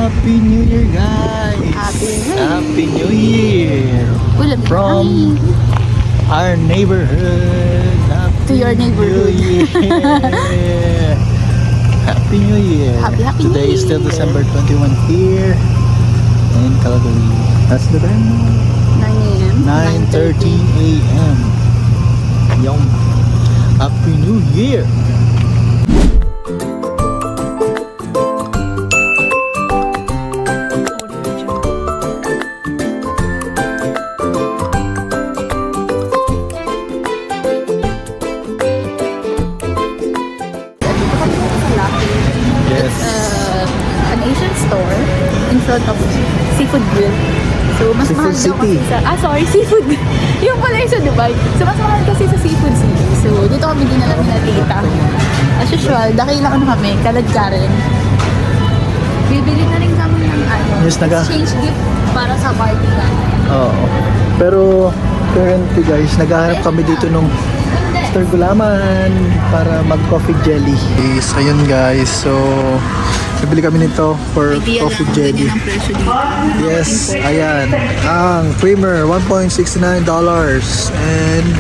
Happy New Year, guys! Happy New New Year! Year! From our neighborhood. To your neighborhood. New Year! Happy New Year! Happy Today New is still Year. December 21 here in Calgary. That's the time. 9 a.m. 9:30 a.m. Yung Happy New Year! Yes. An Asian store in front of Seafood Grill. So, mas Seafood mahal daw City. kasi sorry, Seafood. Yung pala yung sa Dubai. So, mas mahal kasi sa Seafood City. So, dito kami dinala na tita. As usual, dakila ko na kami, kalad ka rin. Bibili na rin kami ng Yes, exchange gift para sa party namin. Oo. Pero currently guys, naghahanap kami dito nung Mr. Gulaman para mag-coffee jelly. Yes, ayun guys. So, bibili kami nito for coffee jelly. Yes, ayan. Ang creamer, $1.69 and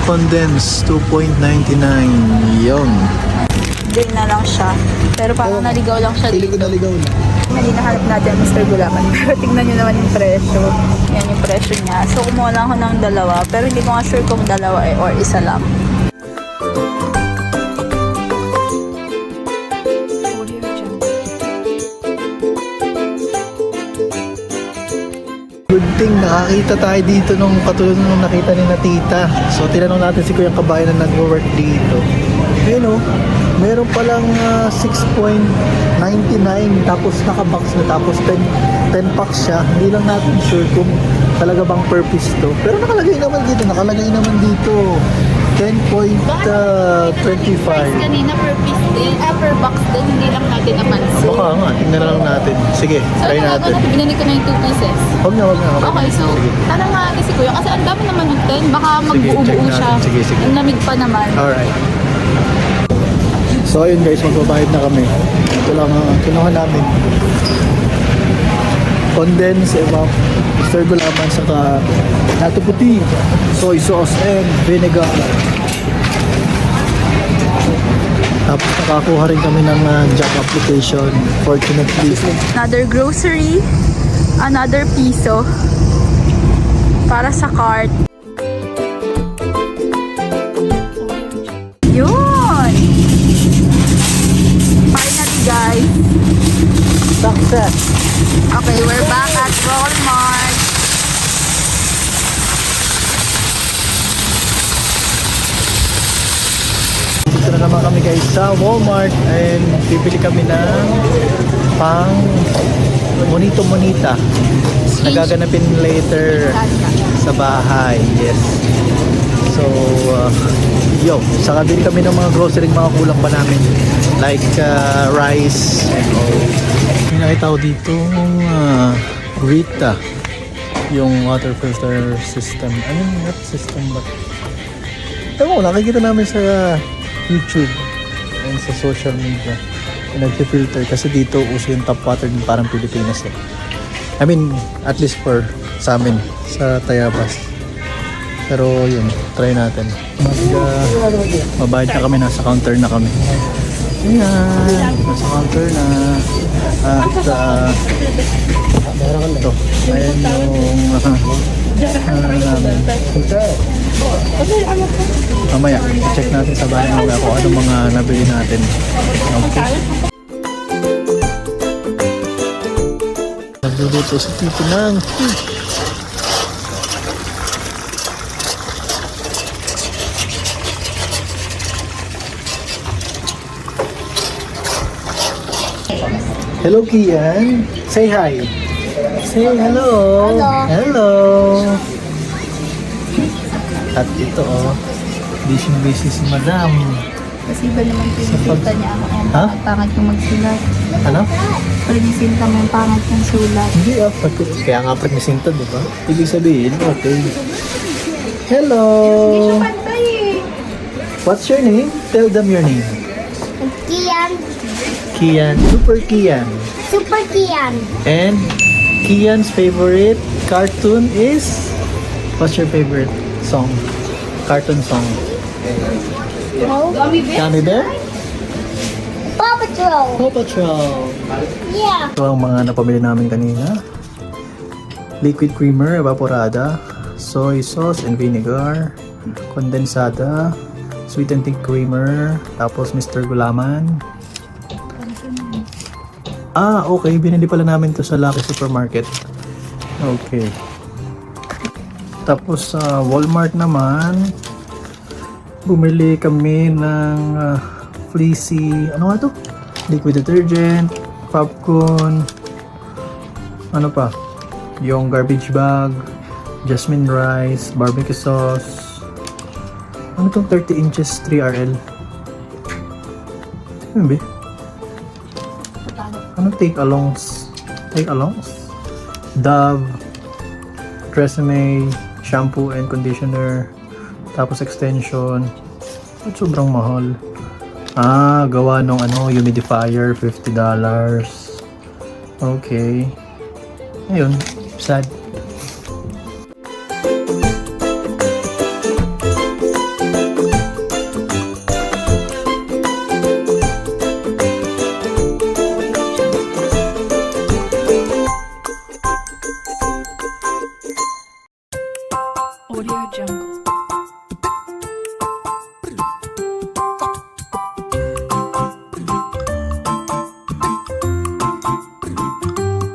condensed, $2.99. Yun. Din na lang siya. Pero parang naligaw lang siya Pili ko dito. naligaw na. Hindi nahanap natin ang Mr. Gulaman. Pero tingnan nyo naman yung presyo. Yan yung presyo niya. So, kumuha lang ako ng dalawa. Pero hindi ko nga sure kung dalawa or isa lang. Good thing, nakakita tayo dito nung katulad nung nakita ni na tita. So, tinanong natin si Kuyang Kabayan na nag-work dito. Ayun o, meron palang 6.99 tapos naka-box na tapos 10 packs siya. Hindi lang natin sure kung talaga bang per piece to. Pero nakalagay naman dito 10.25. Kanina per piece din, per box din, hindi lang natin napansin. Baka nga, tingnan na lang natin. Sige, So, try natin. Binili ko na yung 2 pieces. Huwag na. Okay, so, tanong nga natin si Kuya. Kasi ang dami naman ng 10. Baka Sige, check magbuo-buo natin. siya. Sige. Ang lamig pa naman. Alright. So ayun guys, magbabayad na kami. Ito lang ang kinuha namin. Condensed, Mr. Gulaman, saka nato puti, soy sauce and vinegar. Tapos nakakuha rin kami ng job application, fortunately. Another grocery. Another piso. Para sa cart. Yun! Finally, guys. Success! Okay, we're back at Walmart. Dito na naman kami guys sa Walmart and bibili kami ng pang monita. Nagaganapin later sa bahay. Yes. So, saka din kami ng mga grocery, mga kulang pa namin. Like rice and all. May nakita ko dito Rita. Yung water filter system. Ano yung what system ba? Ewan ko, nakikita namin sa YouTube and sa social media. Nag-filter kasi dito uso yung tap water din parang Pilipinas eh. I mean, at least for sa amin, sa Tayabas. Pero yun, try natin. Mabayad na kami, nasa counter na kami. Ayan, nasa counter na. At ito, ayan yung namin. Mamaya, check natin sa bahay mamaya kung ano mga nabili natin. Okay. Nagluluto si Tito ng fish. Hello, Kian. Say hi. Say hello. Hello. At ito busy si Madam. Kasi ba naman pinisinta niya ako ang Ha? pangit yung magsulat. Ano? Pinisinta mo yung pangit yung sulat. Hindi kaya nga pag-nisinta, di ba? Ibig sabihin, okay. Hello. Pantay eh. What's your name? Tell them your name. Kian. Kian, Super Kian. Super Kian. And Kian's favorite cartoon is, what's your favorite song? Cartoon song? Gummy Bear? Paw Patrol. Paw Patrol. Yeah. Ito ang mga napamili namin kanina. Liquid creamer, evaporada, soy sauce and vinegar, kondensada, sweetened tea creamer, tapos Mr. Gulaman. Okay. Binili pala namin to sa Lucky Supermarket. Okay. Tapos sa Walmart naman, bumili kami ng fleecy, ano nga to? Liquid detergent, popcorn, ano pa? Yung garbage bag, jasmine rice, barbecue sauce. Ano tong 30 inches 3RL? Ano ba? Ano take-alongs? Take-alongs? Dove, Tresemme, shampoo and conditioner, tapos extension. At sobrang mahal. Gawa nung humidifier, $50. Okay. Ayun, sad. Audio Jungle.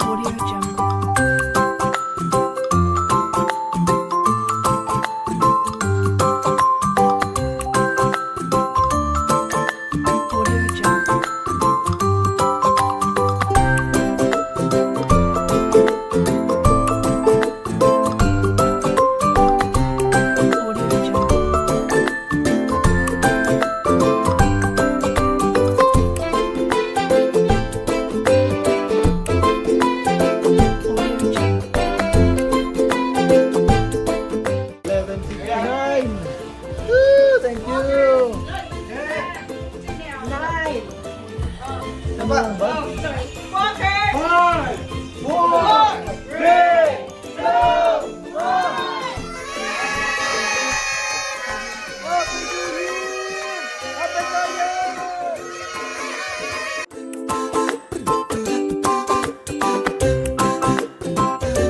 Audio Jungle. Audio Jungle. Audio Jungle. Audio Jungle. 11:59. Woo, thank you.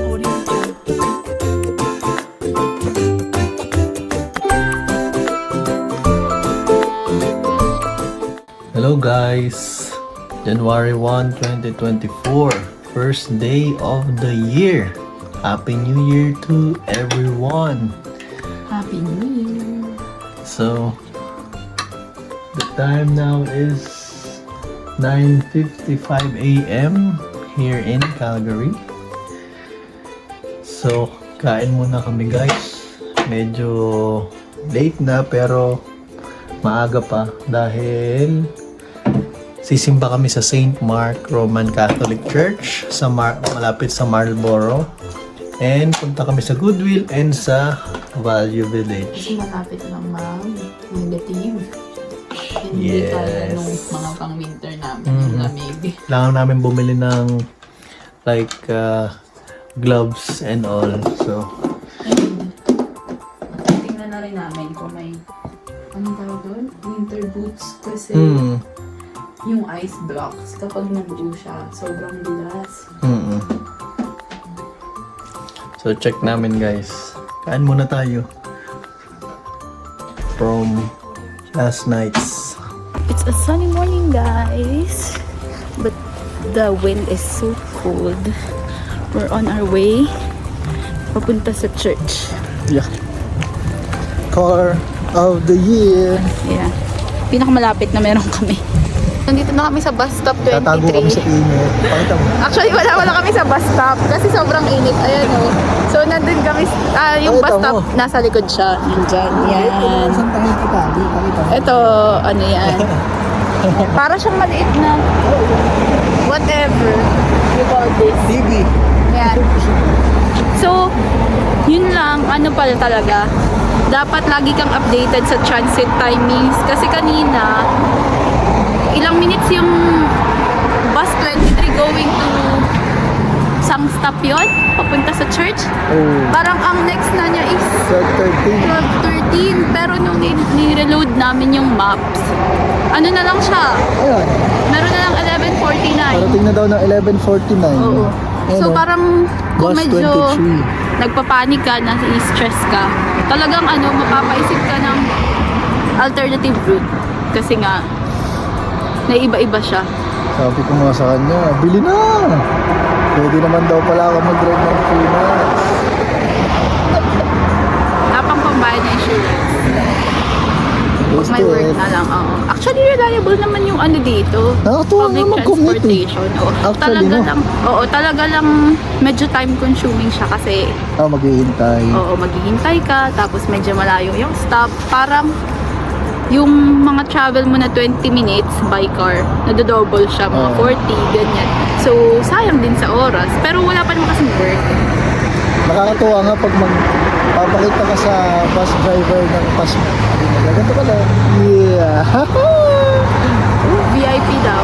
Audio Jungle. Hello guys, January 1, 2024, first day of the year. Happy New Year to everyone. Happy New Year. So, the time now is 9:55 a.m. here in Calgary. So, kain muna kami guys. Medyo late na pero maaga pa dahil sisimba kami sa St. Mark Roman Catholic Church sa malapit sa Marlborough. And punta kami sa Goodwill and sa Value Village. Kasi malapit lang mag-negative. Hindi Yes. kaya nung mga pang-winter namin, Mhm. yung lamig. Kailangan namin bumili ng like gloves and all. So, And, tingnan na rin namin kung may, anong tawag doon? Winter boots. Kasi yung ice blocks, kapag nabuo siya, sobrang dulas. So, check namin guys. Kain muna tayo. From last night's. It's a sunny morning, guys. But the wind is so cold. We're on our way papunta sa church. Yeah. Car of the year. Yeah. Pinakamalapit na meron kami. Nandito na kami sa bus stop Tatago kami sa 23. init. Pakita mo. Actually, wala kami sa bus stop kasi sobrang init. Ayan o. So, nandun kami, yung Pakita bus stop, mo. nasa likod siya. Nandyan. Yan. Saan tayo kita? Di, pakita mo. Ito, ano yan. Para siyang maliit na whatever you call this. TV. Yan. So, yun lang, ano pala talaga, dapat lagi kang updated sa transit timings kasi kanina, ilang minutes yung bus 23 going to isang stop yun, papunta sa church. Oh, Parang ang next na niya is 12:13. 12:13, pero nung ni-reload namin yung maps, ano na lang siya, Ayan, meron na lang 11:49. parating na daw ng 11:49. Oo. Ayan, So oh. parang kung Bus medyo 23. nagpapanik ka, na-stress ka, talagang mapapaisip ka ng alternative route. Kasi nga, naiba-iba siya. Sabi ko nga sa kanya, bili na! Pwede naman daw pala ako mag-drive ng 3 months. Napang pambayad na insurance. Gusto May work na lang, oo. Actually, reliable naman yung dito. Nakakatuwa Public nga mag-commute eh. transportation. Oo. Actually, talaga no? lang, oo, talaga lang medyo time consuming siya kasi Maghihintay. oo, maghihintay ka, tapos medyo malayo yung stop. Parang yung mga travel mo na 20 minutes by car, nadodouble siya, mga Oo. 40, ganyan. So, sayang din sa oras. Pero wala pa naman kasing work. Nakakatuwa nga pag papakita ka sa bus driver ng pass mo. Ganito ka lang. Yeah. VIP daw.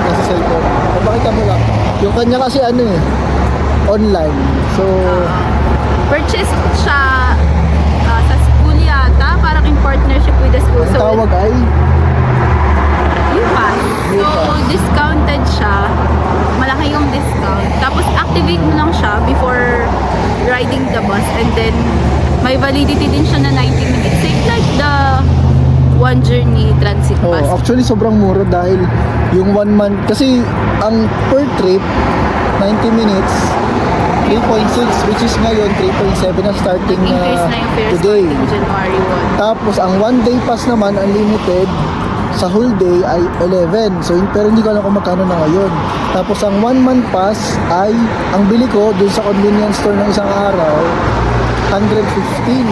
Nasa cellphone. Papakita mo lang. Yung kanya kasi online. So, Purchase siya sa school yata, parang in partnership with the school. ang So, tawag ay U-Pass. So, U-Pass. discounted siya. Malaki yung discount. Tapos, activate mo lang siya before riding the bus. And then, may validity din siya na 90 minutes. Same like the one journey transit Oh, pass. actually sobrang mura dahil yung 1 month kasi ang per trip 90 minutes 3.6 which is ngayon 3.7 na starting Nag-increase na yung fares today. starting January 1. Tapos ang 1 day pass naman unlimited sa whole day ay 11. So pero hindi ko alam kung magkano na ngayon. Tapos ang 1 month pass ay ang bili ko dun sa convenience store ng isang araw 115.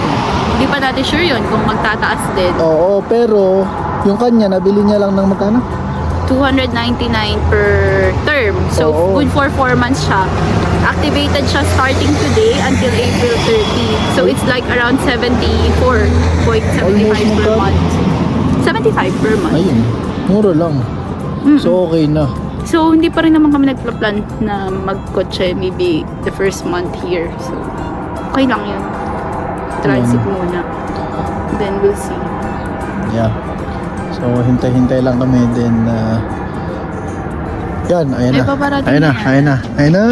Hindi pa natin sure yun kung magtataas din. Oo, pero yung kanya nabili niya lang ng magkano? 299 per term. So, Oo. good for 4 months siya. Activated siya starting today until April 30. So, it's like around 74.75 Almost per magkano? month. 75 per month. Ayun, mura lang. So okay na. So, hindi pa rin naman kami nagpla-plan na magkotse maybe the first month here. So, okay lang yun. Transit muna. Then, we'll see. Yeah. So hintay-hintay lang kami then yan, ayan May na. paparating Ayan na, na yan. ayan na. Ayan na.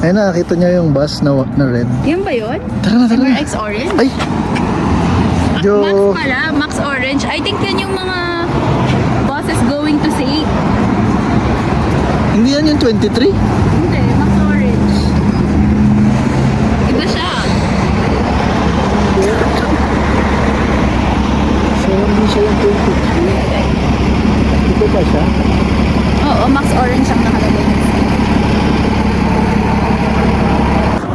Ayan na, nakita niyo yung bus na red. Yan ba yun? Tara na, tara na. MRX Orange? Ay! Medyo... Max pala, Max Orange. I think yan yung mga buses going to St. Hindi yan yung 23? Hindi, Max Orange. Iba siya. So hindi siya yung 23. Ito ba siya? Oo, Max Orange ang nakalagay.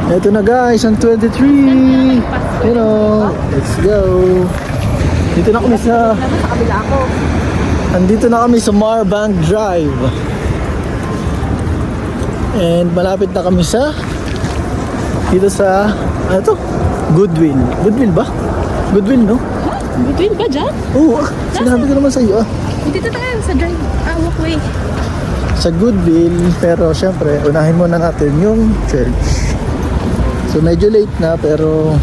Ito na guys, ang 23! You know, let's go! Dito na kami sa... Dapat sa kabila ako. Andito na kami sa Marbank Drive. And malapit na kami sa dito sa ano to? Goodwill. Goodwill ba? Goodwill, no? Between ba dyan? Oo, sinabi ko naman sa iyo. Dito tayo sa drive. Walkway. Sa Goodwill, pero syempre, unahin muna natin yung church. So medyo late na pero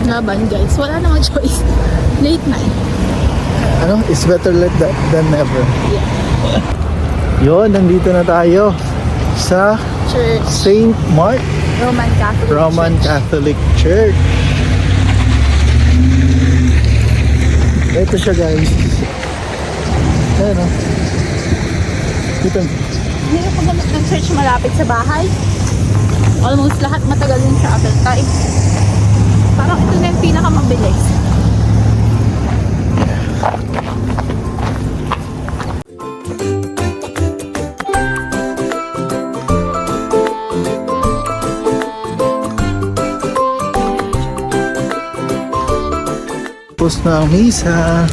Laban guys. Wala namang choice. Late night. ano, it's better late than never. Yeah. Yon, nandito na tayo sa Church. St. Mark Roman Catholic. Roman Church. Catholic Church. Ito siya guys. Ayan o. Dito. Hindi na paggamit ng church malapit sa bahay. Almost lahat matagal yung travel time. Parang ito na yung pinakamabilis. Tapos na ang misa.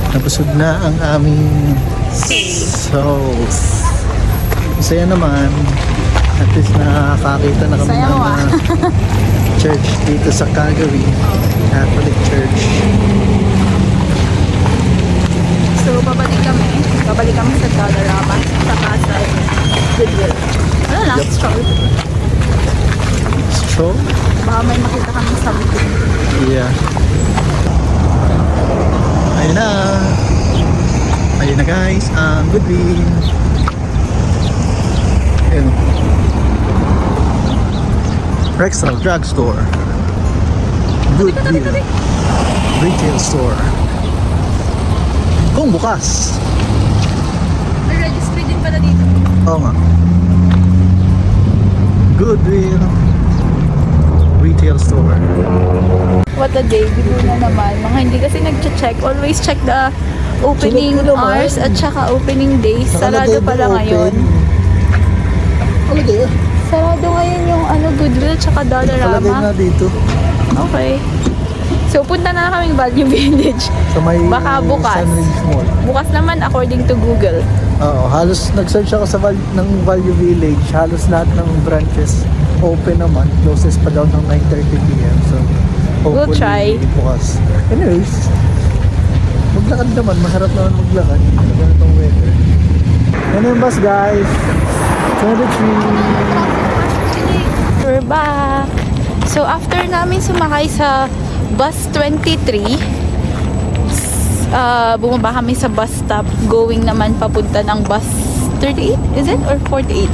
Napusog na ang aming souls. Masaya naman. At least nakakakita na kami Saya mo, ng church dito sa Calgary. Catholic Church. So, babalik kami. babalik kami sa Dollarama, saka sa Goodwill. Ano lang, Yup. stroll. Stroll? Baka may makita kami something. Yeah. Ayun na. Ayun na guys, ang Goodwill. Ayun. Rexall Drugstore. Goodwill. Retail store. Kung bukas. May registry din pala dito. Oo nga. Goodwill Retail store. What a day, bigo na naman. Mga hindi kasi nag-check. Always check the opening Check ko naman. hours at saka opening days. Sarado Nakalagay pala doon, ngayon. open. Nakalagay ah. Sarado ngayon yung Goodwill at saka Nakalagay Dollarama. nga dito. Okay. So, punta na kaming Value Village. Sa may Baka bukas. Sunridge Mall. Bukas naman according to Google. Oo, halos nag-search ako sa ng Value Village. Halos lahat ng branches open naman. Closest pa daw ng 9:30 p.m. So, We'll try. bukas. Anyways, maglakad naman. Masarap naman maglakad. Ganitong weather. Yan yung bus guys. 23. We're back. So, after namin sumakay sa bus 23, bumaba kami sa bus stop. Going naman papunta ng bus 38, is it? Or 48?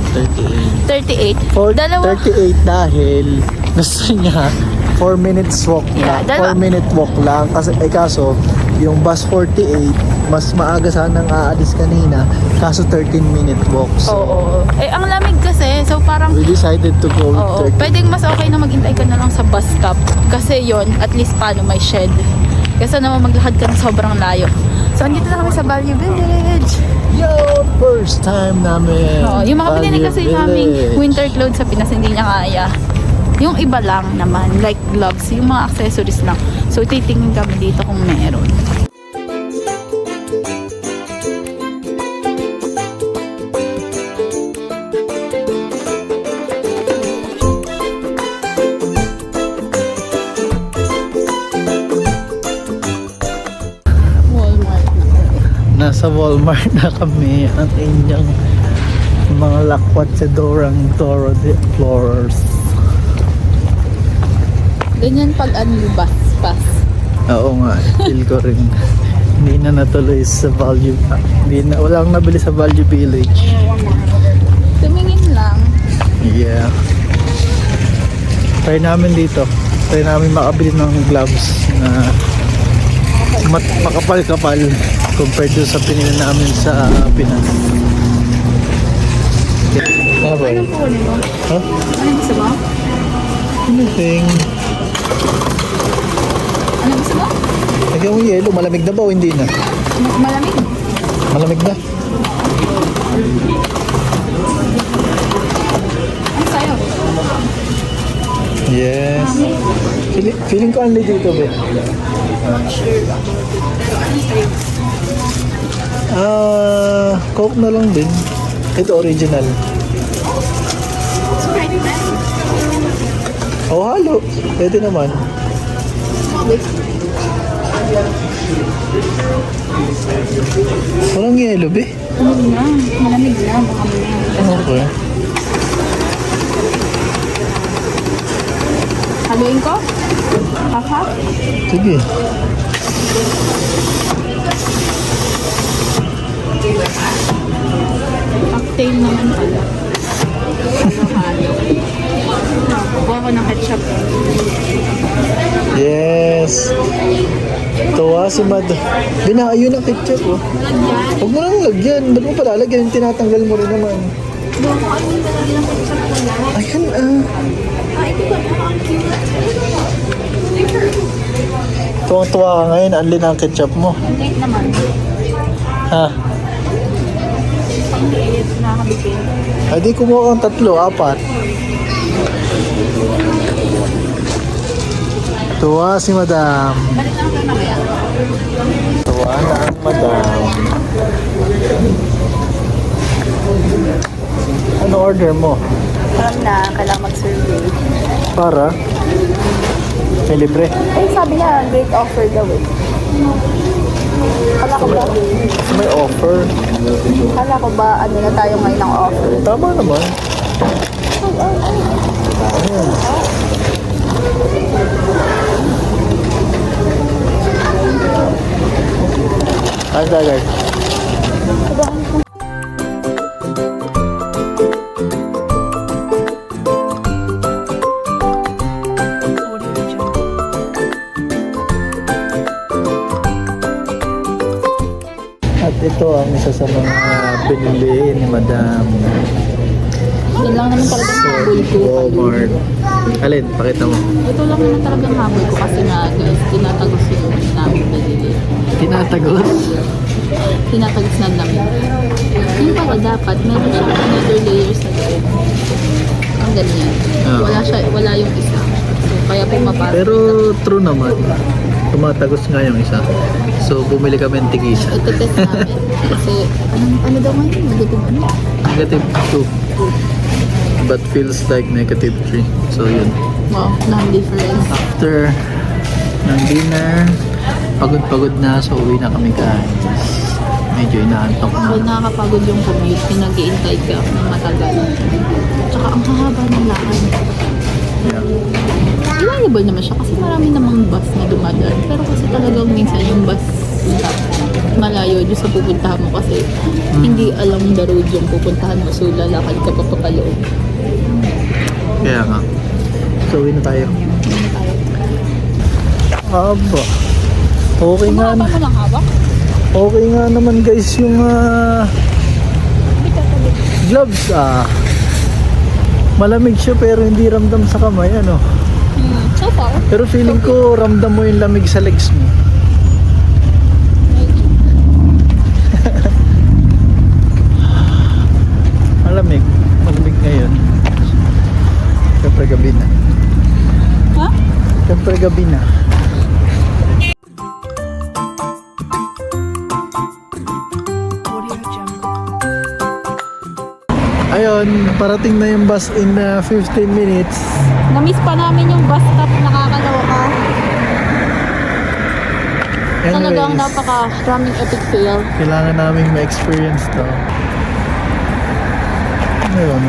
38. 38. Dalawa. 38 dahil gusto niya 4 minutes walk Yeah, lang. 4 minute walk lang. Kaso, yung bus 48, mas maaga sanang aalis kanina. Kaso 13-minute walk. So, Oo. Eh, ang lamig kasi. So, parang we decided to go oo, with 30. pwedeng mas okay na maghintay ka na lang sa bus stop. Kasi yon at least paano may shed. Kasi naman maglakad ka na sobrang layo. So, andito na kami sa Value Village. Yo! First time namin. Oo, yung mga pinili Value kasi Village. naming winter clothes sa Pinas, hindi niya kaya. Yung iba lang naman, like gloves, yung mga accessories lang. So, titingin kami dito kung meron. Walmart na kami. Nasa Walmart na kami. Ang inyong mga lakwat sa Dorang Toro de Explorers. Ganyan pag bus pass. Oo nga, feel ko rin. Hindi na natuloy sa Value. Walang nabili sa Value Village. Tumingin lang. Yeah. Try namin dito. Try namin makabili ng gloves na makapal-kapal compared to sa pinili namin sa Pinas. Yeah, boy. Anong kukunin mo? Huh? Anong gusto mo? Anything. Anong gusto mo? Lagyan mo yelo. Malamig na ba o hindi na? Malamig. Malamig na. Ano sa'yo? Yes. Feeling ko only dito, be. Coke na lang din. Ito original. Sprite na. Oh, halo. Pwede naman. Walang yelo, be. Malamig na. Malamig na. Baka mo na. Okay. Haluin ko? Half-half? Sige. Cocktail naman pala. Halo. Kuha ko ng ketchup. Yes. Tuwa si Mad. Ayun ang ketchup, oh. Lagyan. Huwag mo nang lagyan. Ba't mo pala lagyan? Tinatanggal mo rin naman. Doon ko ayun talaga ng ketchup ko lang. Ayan, Ito ba? Ang cute. Tuwang-tuwa ka ngayon. Anli na ang ketchup mo. Ang liit naman. Ha? Ang liit. Nakakabitin. Ay, di kumuha kang 3, 4. Tuwa si Madam. Balik lang tayo mamaya. Tuwa na ang Madam. Ano order mo? Parang na kailangan mag-survey. Para? May libre? Eh, sabi niya, great offer daw eh. Kala ko ba? May offer. Kala ko ba ano na tayo ngayon ng offer? Tama naman. Ayan. Ayos na guys. At ito ang isa sa mga binili ni Madam Yan lang naman talagang habol ko. Walmart. Alin, pakita mo. Ito lang naman talagang habol ko kasi nga guys, tinatagos yung namin binili. Tinatagos. Tinatagos na namin. Yung pala dapat, meron siyang another layer sa loob. Ang ganyan. Ah. Wala yung isa. So, kaya pumapasok. Pero true naman. Tumatagos nga yung isa. So, bumili kami ng tigisa. Ito test namin. Kasi, ano daw ngayon? Negative ano? Negative 2. But feels like negative 3. So, yun. Wow, non-difference. After ng dinner, pagod-pagod na. So, uwi na kami guys. Medyo inaantok na. So, nakakapagod yung commute. Pinag-iintay ka ng matagal. Tsaka, ang hahaba ng lakad. Yeah. Reliable naman siya kasi marami namang bus na dumadaan. Pero kasi talagang minsan yung bus stop malayo doon sa pupuntahan mo kasi hindi alam the road yung pupuntahan mo. So, lalakad ka pa papaloob. Kaya nga. So, uwi na tayo. Ano tayo? Aba. Okay nga na. Kumakapan mo lang hawak? Okay nga naman guys yung gloves malamig siya pero hindi ramdam sa kamay ano. So far. Pero feeling ko ramdam mo yung lamig sa legs mo. Malamig. Malamig ngayon. Siyempre gabi na. Ha? Siyempre gabi na. Ayun, parating na yung bus in 15 minutes. Na-miss pa namin yung bus stop, nakakaloka. Talagang Anyways, napaka-raming epic fail. kailangan namin ma-experience to. Ayun.